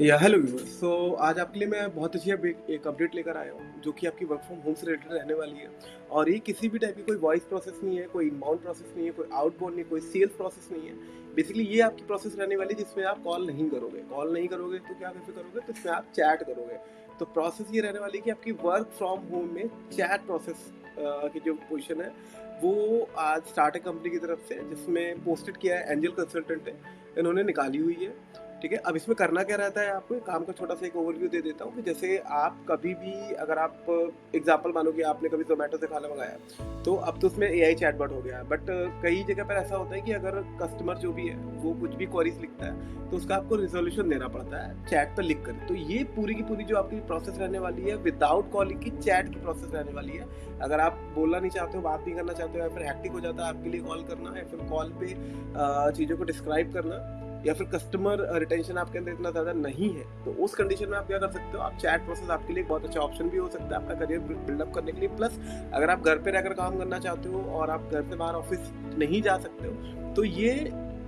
या hello viewers. सो आज आपके लिए मैं बहुत अच्छी एक अपडेट लेकर आया हूँ जो कि आपकी वर्क फ्रॉम होम से रिलेटेड रहने वाली है। और ये किसी भी टाइप की कोई वॉइस प्रोसेस नहीं है, कोई इनबाउंड प्रोसेस नहीं है, कोई आउटबाउंड नहीं, कोई सेल्स प्रोसेस नहीं है। बेसिकली ये आपकी प्रोसेस रहने वाली है जिसमें आप कॉल नहीं करोगे तो क्या कैसे करोगे, तो इसमें आप चैट करोगे। तो प्रोसेस ये रहने वाली है कि आपकी वर्क फ्रॉम होम में चैट प्रोसेस की जो पोजीशन है वो आज स्टार्टअप कंपनी की तरफ से, जिसमें पोस्टेड किया है एंजल कंसल्टेंट है, इन्होंने निकाली हुई है। ठीक है, अब इसमें करना क्या रहता है, आपको एक काम का छोटा सा एक ओवरव्यू दे देता हूँ कि जैसे आप कभी भी, अगर आप एग्जांपल मानो कि आपने कभी जोमेटो से खाना मंगाया, तो अब तो उसमें एआई चैटबॉट हो गया है। बट कई जगह पर ऐसा होता है कि अगर कस्टमर जो भी है वो कुछ भी क्वेरीज लिखता है तो उसका आपको रिजोल्यूशन देना पड़ता है चैट पर लिख कर। तो ये पूरी की पूरी जो आपकी प्रोसेस रहने वाली है विदाउट कॉलिंग की चैट की प्रोसेस रहने वाली है। अगर आप बोलना नहीं चाहते हो, बात नहीं करना चाहते हो, या फिर हैक्टिक हो जाता है आपके लिए कॉल करना, या फिर कॉल पे चीज़ों को डिस्क्राइब करना, या फिर कस्टमर रिटेंशन आपके अंदर इतना ज़्यादा नहीं है, तो उस कंडीशन में आप क्या कर सकते हो, आप चैट प्रोसेस आपके लिए एक बहुत अच्छा ऑप्शन भी हो सकता है आपका करियर बिल्डअप करने के लिए। प्लस अगर आप घर पे रहकर काम करना चाहते हो और आप घर से बाहर ऑफिस नहीं जा सकते हो, तो ये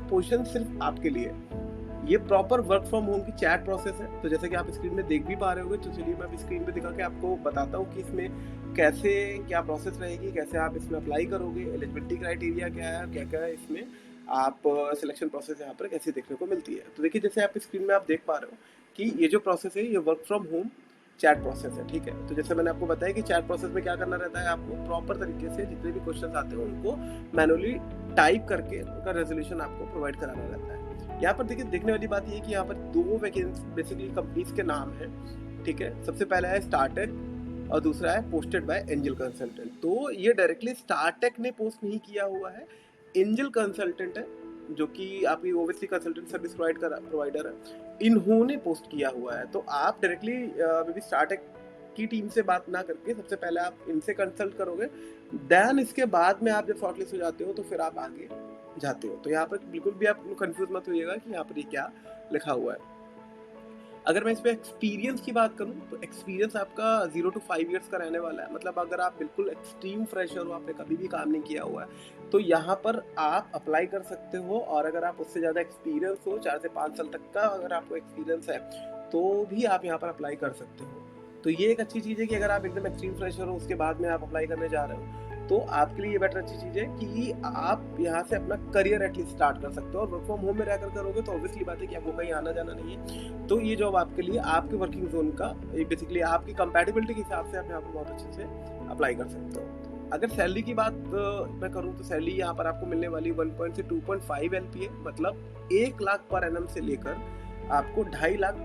पोजीशन सिर्फ आपके लिए है। ये प्रॉपर वर्क फ्रॉम होम की चैट प्रोसेस है। तो जैसे कि आप स्क्रीन में देख भी पा रहे होंगे, तो चलिए मैं अभी स्क्रीन पे दिखा के आपको बताता हूँ कि इसमें कैसे क्या प्रोसेस रहेगी, कैसे आप इसमें अप्लाई करोगे, एलिजिबिलिटी क्राइटेरिया क्या है, क्या क्या है इसमें, आप सिलेक्शन प्रोसेस यहाँ पर कैसे देखने को मिलती है। तो देखिए, जैसे आप स्क्रीन में आप देख पा रहे हो कि ये जो प्रोसेस है ये work from home chat process है। ठीक है, तो जैसे मैंने आपको बताया कि चैट प्रोसेस में क्या करना रहता है, आपको प्रॉपर तरीके से जितने भी क्वेश्चन आते हैं उनको मैनुअली टाइप करके उनका रेजोल्यूशन आपको प्रोवाइड कराना रहता है। यहाँ पर देखिए, देखने वाली बात ये है कि यहाँ पर दो वैकेंसी बेसिकली कंपनीज के नाम है। ठीक है, सबसे पहला है स्टार्टेक और दूसरा है पोस्टेड बाय एंजल कंसल्टेंट। तो ये डायरेक्टली स्टार्टेक ने पोस्ट नहीं किया हुआ है, एंजल कंसल्टेंट है जो कि आपकी ओवरसी कंसल्टेंट सर्विस प्रोवाइडर है, इन्होंने पोस्ट किया हुआ है। तो आप डायरेक्टली मे स्टार्टेक की टीम से बात ना करके सबसे पहले आप इनसे कंसल्ट करोगे, देन इसके बाद में आप जब शॉर्टलिस्ट हो जाते हो तो फिर आप आगे जाते हो। तो यहाँ पर बिल्कुल भी आप कंफ्यूज मत होइएगा कि यहाँ पर ये क्या लिखा हुआ है। अगर मैं इस पे एक्सपीरियंस की बात करूँ तो एक्सपीरियंस आपका 0 to 5 ईयर्स का रहने वाला है। मतलब अगर आप बिल्कुल एक्सट्रीम फ्रेशर हो, आपने कभी भी काम नहीं किया हुआ है, तो यहाँ पर आप अप्लाई कर सकते हो। और अगर आप उससे ज़्यादा एक्सपीरियंस हो, 4 से 5 साल तक का अगर आपको एक्सपीरियंस है, तो भी आप यहाँ पर अप्लाई कर सकते हो। तो ये एक अच्छी चीज़ है कि अगर आप एकदम एक्सट्रीम फ्रेशर हो, उसके बाद में आप अप्लाई करने जा रहे हो, तो आपके लिए ये बेटर अच्छी चीज़ है कि आप यहाँ से अपना करियर एटलीस्ट स्टार्ट कर सकते हो। और वर्क फ्रॉम होम में रहकर करोगे तो ऑब्वियसली बात है कि आपको कहीं आना जाना नहीं है। तो ये जॉब आपके लिए आपके वर्किंग जोन का बेसिकली आपकी कंपैटिबिलिटी के हिसाब से आप यहाँ पर बहुत अच्छे से अप्लाई कर सकते हो। अगर सैलरी की बात मैं करूँ तो सैलरी यहाँ पर आपको मिलने वाली 1 से 2.5 LPA, मतलब 1 लाख पर एनम से लेकर आपको 2.5 lakh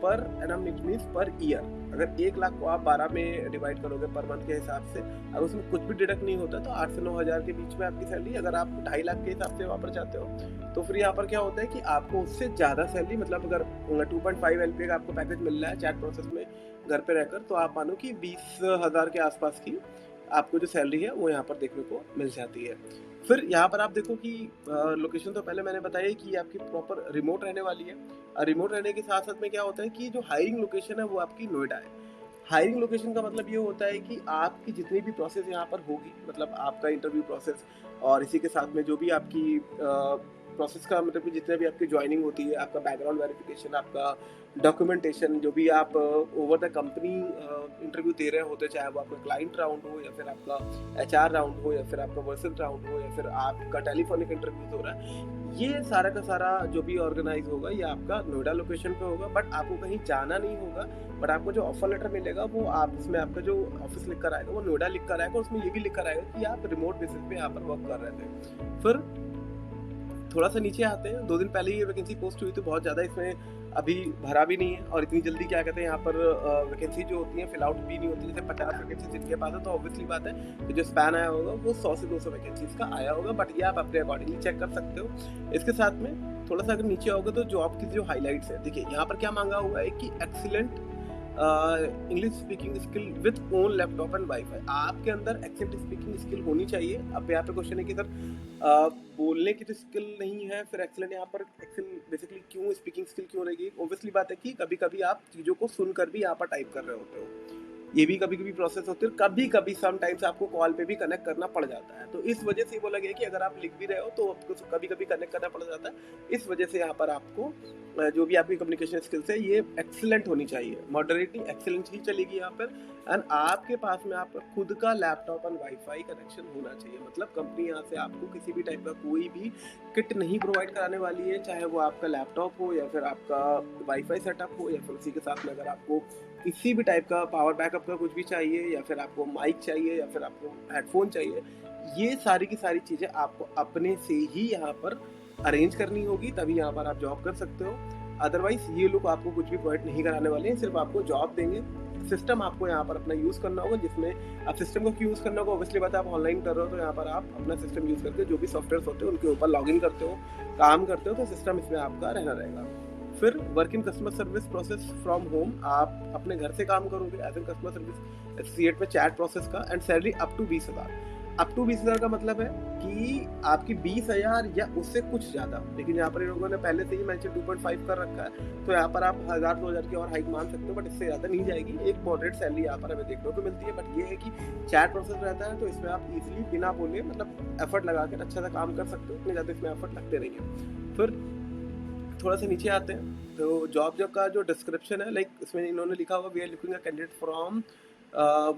per annum it means per year. अगर 1 लाख को आप 12 में डिवाइड करोगे पर मंथ के हिसाब से, अगर उसमें कुछ भी डिडक्ट नहीं होता, तो 8 से 9 हज़ार के बीच में आपकी सैलरी। अगर आप 2.5 लाख के हिसाब से वहाँ पर जाते हो तो फिर यहाँ पर क्या होता है कि आपको उससे ज़्यादा सैलरी, मतलब अगर 2.5 LPA का आपको पैकेज मिल रहा है चैट प्रोसेस में घर पे रहकर, तो आप मानो कि 20 हज़ार के आसपास की आपको जो सैलरी है वो यहाँ पर देखने को मिल जाती है। फिर यहाँ पर आप देखो कि लोकेशन तो पहले मैंने बताया कि आपकी प्रॉपर रिमोट रहने वाली है। रिमोट रहने के साथ साथ में क्या होता है कि जो हायरिंग लोकेशन है वो आपकी नोएडा है। हायरिंग लोकेशन का मतलब ये होता है कि आपकी जितनी भी प्रोसेस यहाँ पर होगी, मतलब आपका इंटरव्यू प्रोसेस और इसी के साथ में जो भी आपकी प्रोसेस का, मतलब कि जितने भी आपकी ज्वाइनिंग होती है, आपका बैकग्राउंड वेरिफिकेशन, आपका डॉक्यूमेंटेशन, जो भी आप ओवर द कंपनी इंटरव्यू दे रहे होते, चाहे वो आपका क्लाइंट राउंड हो, या फिर आपका HR राउंड हो, या फिर आपका वर्सन राउंड हो, या फिर आपका टेलीफोनिक इंटरव्यू हो रहा है, ये सारा का सारा जो भी ऑर्गेनाइज होगा ये आपका नोएडा लोकेशन पे होगा। बट आपको कहीं जाना नहीं होगा। बट आपको जो ऑफर लेटर मिलेगा वो आप उसमें आपका जो ऑफिस लिख कर आएगा वो नोएडा लिख कर आएगा, उसमें ये भी लिख कर आएगा कि आप रिमोट बेसिस पे यहाँ पर वर्क कर रहे थे। फिर थोड़ा सा नीचे आते हैं, 2 दिन पहले ही ये वैकेंसी पोस्ट हुई, तो बहुत ज़्यादा इसमें अभी भरा भी नहीं है। और इतनी जल्दी क्या कहते हैं यहाँ पर वैकेंसी जो होती है फिल आउट भी नहीं होती। जैसे 50 वैकेंसी जिनके पास है तो ऑब्वियसली बात है कि जो स्पैन आया होगा वो 100 से 200 वैकेंसीज का आया होगा। बट ये आप अपने अकॉर्डिंगली चेक कर सकते हो। इसके साथ में थोड़ा सा अगर नीचे आओगे तो जॉब की जो हाईलाइट्स है, देखिए यहाँ पर क्या मांगा हुआ है कि excellent English speaking skill with own laptop and wifi. आपके अंदर एक्सेंट स्पीकिंग स्किल होनी चाहिए। अब यहाँ पे क्वेश्चन है कि सर बोलने की तो स्किल नहीं है, फिर एक्सेलेंट यहाँ पर एक्सेल बेसिकली क्यों, स्पीकिंग स्किल क्यों रहेगी? ऑब्वियसली बात है कि कभी कभी आप चीज़ों को सुनकर भी यहाँ पर टाइप कर रहे होते हो। ये भी कभी-कभी प्रोसेस होती है, और कभी-कभी समटाइम्स आपको कॉल पे भी कनेक्ट करना पड़ जाता है। तो इस वजह से ये बोला गया है कि अगर आप लिख भी रहे हो तो आपको कभी-कभी कनेक्ट करना पड़ जाता है। इस वजह से यहाँ पर आपको जो भी आपकी कम्युनिकेशन स्किल्स है ये एक्सीलेंट होनी चाहिए। मॉडरेटली एक्सीलेंट ही चलेगी यहाँ पर, एंड आपके पास में आपका खुद का लैपटॉप एंड वाईफाई कनेक्शन होना चाहिए। मतलब कंपनी यहाँ से आपको किसी भी टाइप का कोई भी किट नहीं प्रोवाइड कराने वाली है, चाहे वो आपका लैपटॉप हो या फिर आपका वाईफाई सेटअप हो, या फिर उसी के साथ में अगर आपको किसी भी टाइप का पावर बैकअप का कुछ भी चाहिए, या फिर आपको माइक चाहिए, या फिर आपको हेडफोन चाहिए, ये सारी की सारी चीज़ें आपको अपने से ही यहाँ पर अरेंज करनी होगी, तभी यहाँ पर आप जॉब कर सकते हो। अदरवाइज ये लोग आपको कुछ भी प्रोवाइड नहीं कराने वाले हैं, सिर्फ आपको जॉब देंगे। सिस्टम आपको यहाँ पर अपना यूज़ करना होगा, जिसमें आप सिस्टम को क्यों यूज़ करना होगा, ऑब्वियसली बात है, आप ऑनलाइन कर रहे हो तो यहाँ पर आप अपना सिस्टम यूज़ करके जो भी सॉफ्टवेयर होते हैं उनके ऊपर लॉगिन करते हो, काम करते हो, तो सिस्टम इसमें आपका रहना रहेगा। फिर work in customer service process from home, आप अपने घर से काम करोगे as an customer service associate में चैट प्रोसेस का, and salary up to 20,000। Up to 20,000 का मतलब है कि आपकी 20,000 या उससे कुछ ज़्यादा, लेकिन यहाँ पर इन लोगों ने पहले से ही मेंशन 2.5 कर रखा है, तो यहाँ पर आप 1,000-2,000 की और हाइक मान सकते हो, बट इससे ज़्यादा नहीं जाएगी। एक मॉडरेट सैलरी यहाँ पर हमें देखने को मिलती है, बट ये है कि चैट प्रोसेस रहता है, तो इसमें आप इजीली बिना बोले मतलब एफर्ट लगा कर अच्छा सा काम कर सकते हो, इतने ज़्यादा इसमें एफर्ट लगते नहीं है। फिर थोड़ा सा नीचे आते हैं, तो जॉब का जो डिस्क्रिप्शन है, लाइक इसमें इन्होंने लिखा हुआ we are looking a candidate from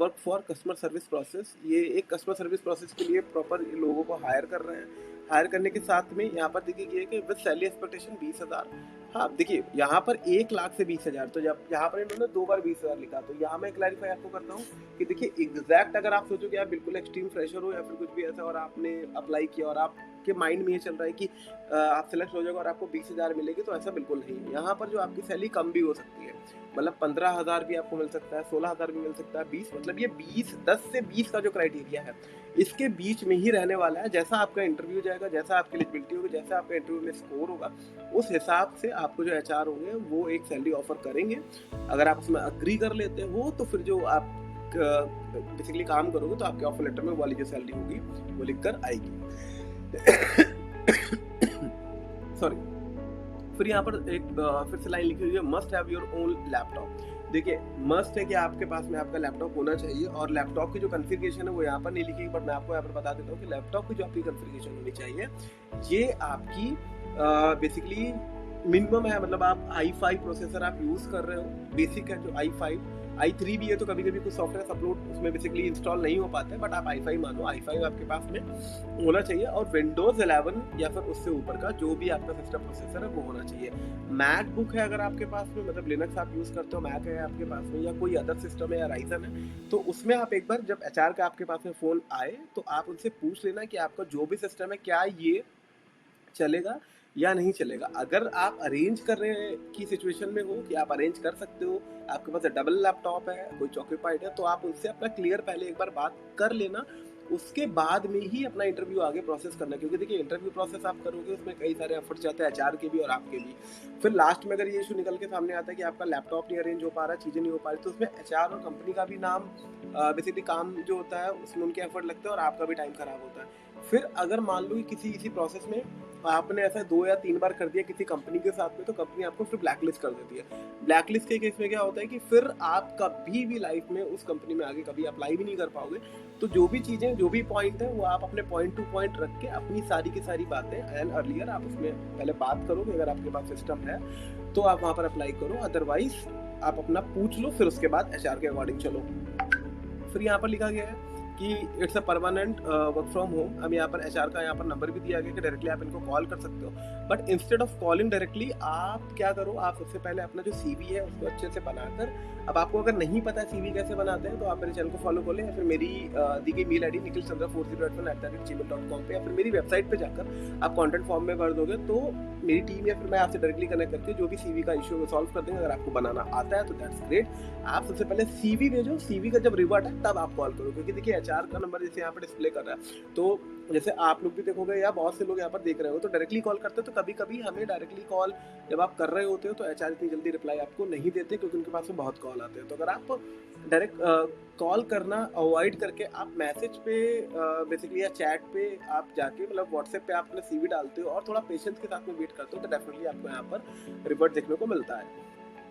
work for customer service process. ये एक कस्टमर सर्विस प्रोसेस के लिए प्रॉपर लोगों को हायर कर रहे हैं। हायर करने के साथ में यहाँ पर देखिए ये कि विद सैलरी एक्सपेक्टेशन 20,000। हाँ देखिए यहाँ पर 1,00,000 से 20,000, तो जब यहाँ पर इन्होंने 2 बार 20,000 लिखा, तो यहाँ मैं क्लैरिफाई आपको करता हूँ कि देखिए एग्जैक्ट अगर आप सोचो कि आप बिल्कुल एक्सट्रीम फ्रेशर हो या फिर कुछ भी ऐसा, और आपने अप्लाई किया और आपके माइंड में ये चल रहा है कि आप सिलेक्ट हो जाओगे और आपको 20,000 मिलेगी, तो ऐसा बिल्कुल नहीं है। यहाँ पर जो आपकी सैलरी कम भी हो सकती है, मतलब 15,000 भी आपको मिल सकता है, 16,000 भी मिल सकता है, 20, मतलब ये 10 से 20 का जो क्राइटेरिया है इसके बीच में ही रहने वाला है। जैसा आपका इंटरव्यू जाएगा, जैसा आपकी एलिजिबिलिटी होगी, जैसा आपका इंटरव्यू में स्कोर होगा, उस हिसाब से आपको जो एचआर होंगे वो एक सैलरी ऑफर करेंगे। अगर आप उसमें अग्री कर लेते हो तो फिर जो आप बेसिकली काम करोगे तो आपके ऑफर लेटर में वाली जो सैलरी होगी वो लिख कर आएगी। सॉरी। फिर यहाँ पर एक फिर से लाइन लिखी हुई है, must have your own laptop. देखिए मस्ट है कि आपके पास में आपका लैपटॉप होना चाहिए, और लैपटॉप की जो कॉन्फ़िगरेशन है वो यहाँ पर नहीं लिखी, बट मैं आपको यहाँ पर बता देता हूँ कि लैपटॉप की जो आपकी कॉन्फ़िगरेशन होनी चाहिए ये आपकी बेसिकली मिनिमम है। मतलब आप i5 प्रोसेसर आप यूज़ कर रहे हो, बेसिक है जो i5, i3 भी है, तो कभी कभी कुछ सॉफ्टवेयर अपलोड उसमें बेसिकली इंस्टॉल नहीं हो पाते हैं, बट आप i5 मानो, i5 आपके पास में होना चाहिए, और विंडोज़ 11 या फिर उससे ऊपर का जो भी आपका सिस्टम प्रोसेसर है वो होना चाहिए। मैकबुक है अगर आपके पास में, मतलब लिनक्स आप यूज़ करते हो, मैक है आपके पास में, या कोई अदर सिस्टम है या राइजन है, तो उसमें आप एक बार जब एचआर का आपके पास में फ़ोन आए तो आप उनसे पूछ लेना कि आपका जो भी सिस्टम है क्या ये चलेगा या नहीं चलेगा। अगर आप अरेंज करने की सिचुएशन में हो कि आप अरेंज कर सकते हो, आपके पास डबल लैपटॉप है, कोई ऑक्यूपाइड है, तो आप उनसे अपना क्लियर पहले एक बार बात कर लेना, उसके बाद में ही अपना इंटरव्यू आगे प्रोसेस करना। क्योंकि देखिए इंटरव्यू प्रोसेस आप करोगे उसमें कई सारे एफर्ट्स जाते हैं, एचआर के भी और आपके भी। फिर लास्ट में अगर ये इशू निकल के सामने आता है कि आपका लैपटॉप नहीं अरेंज हो पा रहा, चीज़ें नहीं हो पा रही, तो उसमें एचआर और कंपनी का भी नाम बेसिकली काम जो होता है उसमें उनके एफर्ट लगते हैं और आपका भी टाइम खराब होता है। फिर अगर मान लो कि किसी प्रोसेस में आपने ऐसा 2 या 3 बार कर दिया किसी कंपनी के साथ में, तो कंपनी आपको फिर ब्लैकलिस्ट कर देती है। ब्लैकलिस्ट के केस में क्या होता है कि फिर आप कभी भी लाइफ में उस कंपनी में आगे कभी अप्लाई भी नहीं कर पाओगे। तो जो भी चीज़ें, जो भी पॉइंट है, वो आप अपने पॉइंट टू पॉइंट रख के अपनी सारी की सारी बातें एंड अर्लियर आप उसमें पहले बात करो कि अगर आपके पास सिस्टम है तो आप वहाँ पर अप्लाई करो, अदरवाइज आप अपना पूछ लो, फिर उसके बाद एचआर के अकॉर्डिंग चलो। फिर यहाँ पर लिखा गया है कि it's a permanent work from home. अब यहाँ पर एचआर का यहाँ पर नंबर भी दिया गया कि डायरेक्टली आप इनको कॉल कर सकते हो, but instead of calling directly आप क्या करो, आप सबसे पहले अपना जो सीवी है उसको अच्छे से बनाकर, अब आपको अगर नहीं पता है सीवी कैसे बनाते हैं तो आप मेरे चैनल को फॉलो कर लें, या फिर मेरी दी गई मेल आईडी nikhilchandra4081@gmail.com पे, या फिर मेरी वेबसाइट पे जाकर आप कंटेंट फॉर्म में भर दोगे तो मेरी टीम या फिर मैं आपसे डायरेक्टली कनेक्ट करके जो भी सीवी का इशू है सॉल्व कर देंगे। अगर आपको बनाना आता है तो दैट्स ग्रेट। आप सबसे पहले सीवी भेजो, सीवी का जब रिवर्ट है तब आप कॉल करो, क्योंकि देखिए एचआर का नंबर जैसे यहाँ पर डिस्प्ले कर रहा है, तो जैसे आप लोग भी देखोगे या बहुत से लोग यहाँ पर देख रहे हो तो डायरेक्टली कॉल करते हैं, तो कभी कभी हमें डायरेक्टली कॉल जब आप कर रहे होते हो तो एचआर इतनी जल्दी रिप्लाई आपको नहीं देते, क्योंकि उनके पास में बहुत कॉल आते हैं। तो अगर आप डायरेक्ट कॉल करना अवॉइड करके आप मैसेज पे बेसिकली या चैट पे आप जाके, मतलब व्हाट्सएप पे आप अपना सीवी डालते हो और थोड़ा पेशेंस के साथ में वेट करते हो, तो डेफिनेटली आपको यहाँ पर रिवर्ट देखने को मिलता है।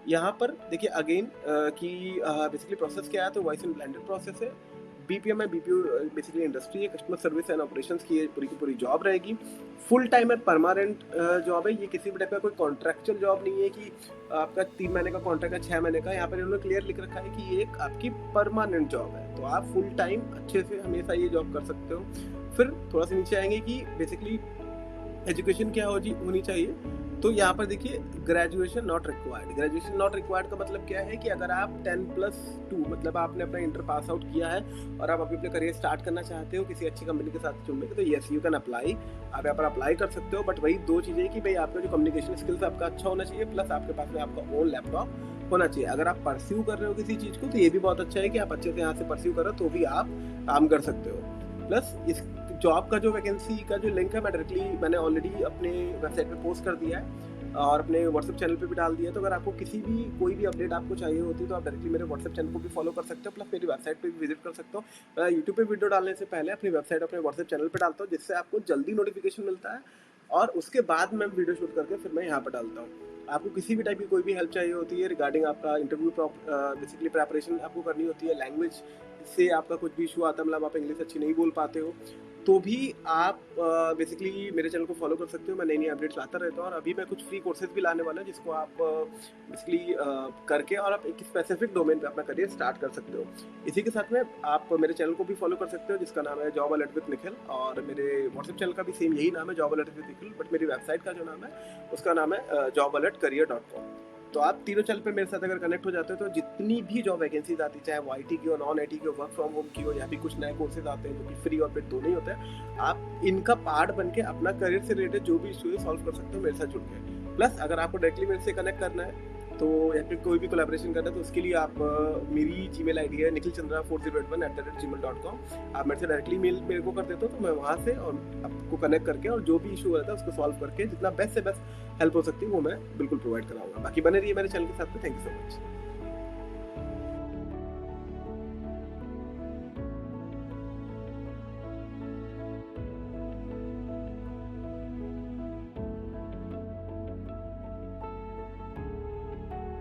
यहाँ पर देखिए अगेन कि बेसिकली प्रोसेस क्या है, तो वॉइस एंड ब्लेंडेड प्रोसेस है। बीपीएम है, बीपीओ बेसिकली इंडस्ट्री है, कस्टमर सर्विस एंड ऑपरेशंस की ये पूरी की पूरी जॉब रहेगी। फुल टाइम है, परमानेंट जॉब है, ये किसी भी टाइप का कोई कॉन्ट्रैक्चुअल जॉब नहीं है कि आपका 3 महीने का कॉन्ट्रैक्ट है, 6 महीने का। यहाँ पर इन्होंने क्लियर लिख रखा है कि ये एक आपकी परमानेंट जॉब है, तो आप फुल टाइम अच्छे से हमेशा ये जॉब कर सकते हो। फिर थोड़ा सा नीचे आएंगे कि बेसिकली एजुकेशन क्या होनी चाहिए, तो यहाँ पर देखिए graduation not required. Graduation not required का मतलब क्या है कि अगर आप 10+2 मतलब आपने अपना इंटर पास आउट किया है और आप अभी अपने करियर स्टार्ट करना चाहते हो किसी अच्छी कंपनी के साथ जुड़ने के, तो येस यू कैन अप्लाई, आप यहाँ पर अप्लाई कर सकते हो। बट वही 2 चीज़ें कि भाई आपका जो कम्युनिकेशन स्किल्स आपका अच्छा होना चाहिए, प्लस आपके पास में आपका ओन लैपटॉप होना चाहिए। अगर आप परस्यू कर रहे हो किसी चीज़ को, तो ये भी बहुत अच्छा है कि आप अच्छे से यहाँ से परस्यू करो तो भी आप काम कर सकते हो। प्लस इस जॉब का जो वैकेंसी का जो लिंक है मैंने ऑलरेडी अपने वेबसाइट पे पोस्ट कर दिया है और अपने व्हाट्सएप चैनल पे भी डाल दिया है। तो अगर आपको कोई भी अपडेट आपको चाहिए होती है तो आप डायरेक्टली मेरे व्हाट्सएप चैनल को भी फॉलो कर सकते हो, प्लस मेरी वेबसाइट पे भी विजिट कर सकते हो। मैं यूट्यूब पे वीडियो डालने से पहले अपनी वेबसाइट अपने व्हाट्सएप चैनल पर डालता हूँ, जिससे आपको जल्दी नोटिफिकेशन मिलता है और उसके बाद मैं वीडियो शूट करके फिर मैं यहाँ पर डालता हूँ। आपको किसी भी टाइप की कोई भी हेल्प चाहिए होती है रिगार्डिंग आपका इंटरव्यू बेसिकली प्रेपरेशन आपको करनी होती है, लैंग्वेज से आपका कुछ भी इशू आता है, मतलब आप इंग्लिश अच्छी नहीं बोल पाते हो, तो भी आप बेसिकली मेरे चैनल को फॉलो कर सकते हो। मैं नई नई अपडेट्स लाता रहता हूँ और अभी मैं कुछ फ्री कोर्सेज भी लाने वाला हूँ जिसको आप बेसिकली करके और आप एक स्पेसिफिक डोमेन पे अपना करियर स्टार्ट कर सकते हो। इसी के साथ में आप मेरे चैनल को भी फॉलो कर सकते हो जिसका नाम है जॉब अलर्ट विद निखिल, और मेरे व्हाट्सएप चैनल का भी सेम यही नाम है job alert with Nikhil, but मेरी वेबसाइट का जो नाम है उसका नाम है jobalertcareer.com। तो आप तीनों चैनल पे मेरे साथ अगर कनेक्ट हो जाते हो तो जितनी भी जॉब वैकेंसीज आती चाहे वो IT की हो, नॉन IT की हो, वर्क फ्रॉम होम की हो, या फिर कुछ नए कोर्सेज आते हैं जो कि फ्री और पेड दोनों ही होते हैं, आप इनका पार्ट बन के अपना करियर से रिलेटेड जो भी इशू है सॉल्व कर सकते हो मेरे साथ जुड़ के। प्लस अगर आपको डायरेक्टली मेरे से कनेक्ट करना है तो या फिर कोई भी कोलैबोरेशन करना है तो उसके लिए आप मेरी जीमेल ID है nikhilchandra4081@gmail.com। आप मेरे से डायरेक्टली मेल मेरे को कर देते हो तो मैं वहाँ से और आपको कनेक्ट करके और जो भी इशू रहता है उसको सॉल्व करके जितना बेस्ट से बेस्ट हेल्प हो सकती है वो मैं बिल्कुल प्रोवाइड कराऊंगा। बाकी बने रहिए मेरे चैनल के साथ में। Thank you so much.